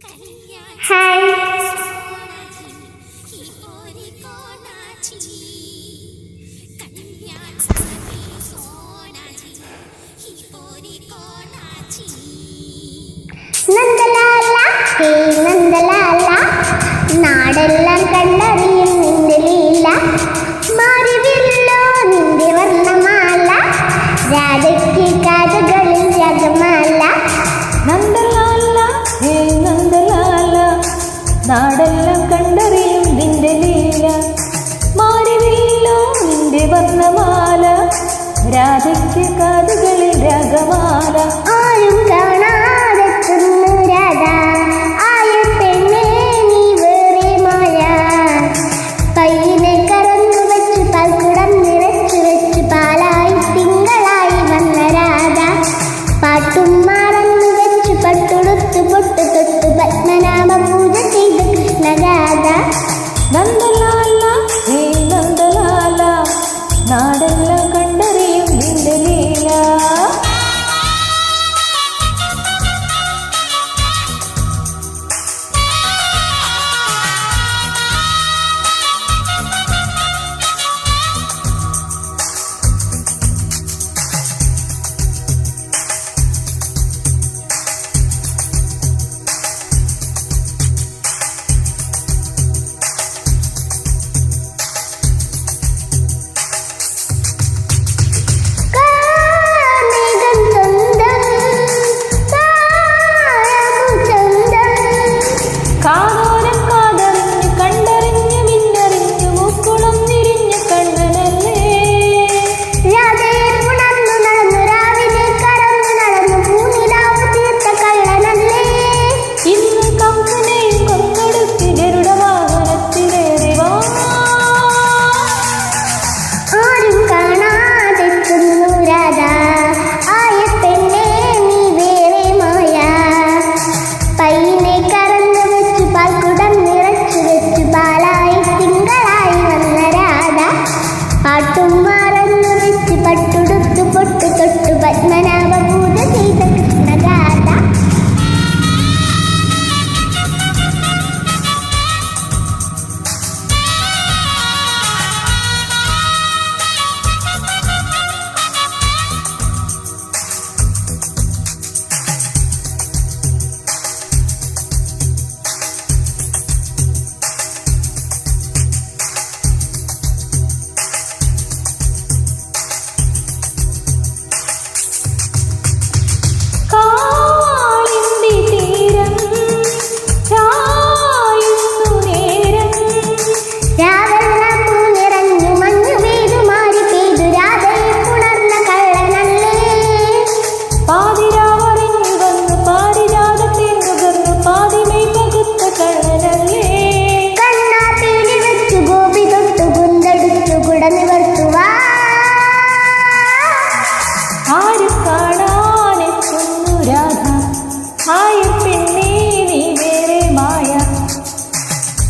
Hi. Nandalala ഹേ നന്ദലാല, നാടെല്ലാം കണ്ടറിയും നിന്റെ ലീല. മാറിവില്ലോ നിന്റെ വർണ്ണമാല, രാധയ്ക്ക് കാതുകളിൽ രാഗമാല. നന്ദലാല ഹേ നന്ദലാല, നാടെല്ലാം കണ്ടറിയും നിന്റെ ലീല. മാറിവില്ലോ നിന്റെ വർണ്ണമാല, രാധയ്ക്ക് കാതുകളിൽ രാഗമാല. ആരും കാണാതെത്തുന്നു രാധ, ആയ പെണ്ണേ നീ വേറെ മായ. പയ്യനെ കറന്നു വെച്ച് പാൽക്കുടം നിറച്ചു വെച്ച് പാലായി തിങ്കളായി വന്ന രാധ. പാട്ടും മറന്നു വെച്ച് പട്ടുടുത്ത് പൊട്ടു തൊട്ടു പത്മനാഭ പൂജ ചെയ്ത കൃഷ്ണരാധ. നന്ദലാല ഹേ നന്ദലാല, നാടെല്ലാം കണ്ടറിയും നിന്റെ ലീല. പാട്ടും മറന്നു വെച്ച് പട്ടുടുത്തു പൊട്ടു തൊട്ടു പത്മനാഭ പൂജ ചെയ്ത കൃഷ്ണരാധ.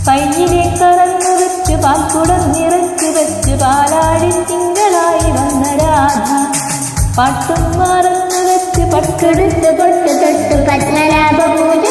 പയ്യനെ കറന്നു വെച്ച് പാൽക്കുടം നിറച്ചു വെച്ച് പാലാടി തിങ്കളായി വന്ന രാധ. പാട്ടും മറന്നു വെച്ച് പട്ടെടുത്ത് പൊട്ടു തൊട്ടു പത്മനാഭ പൂജ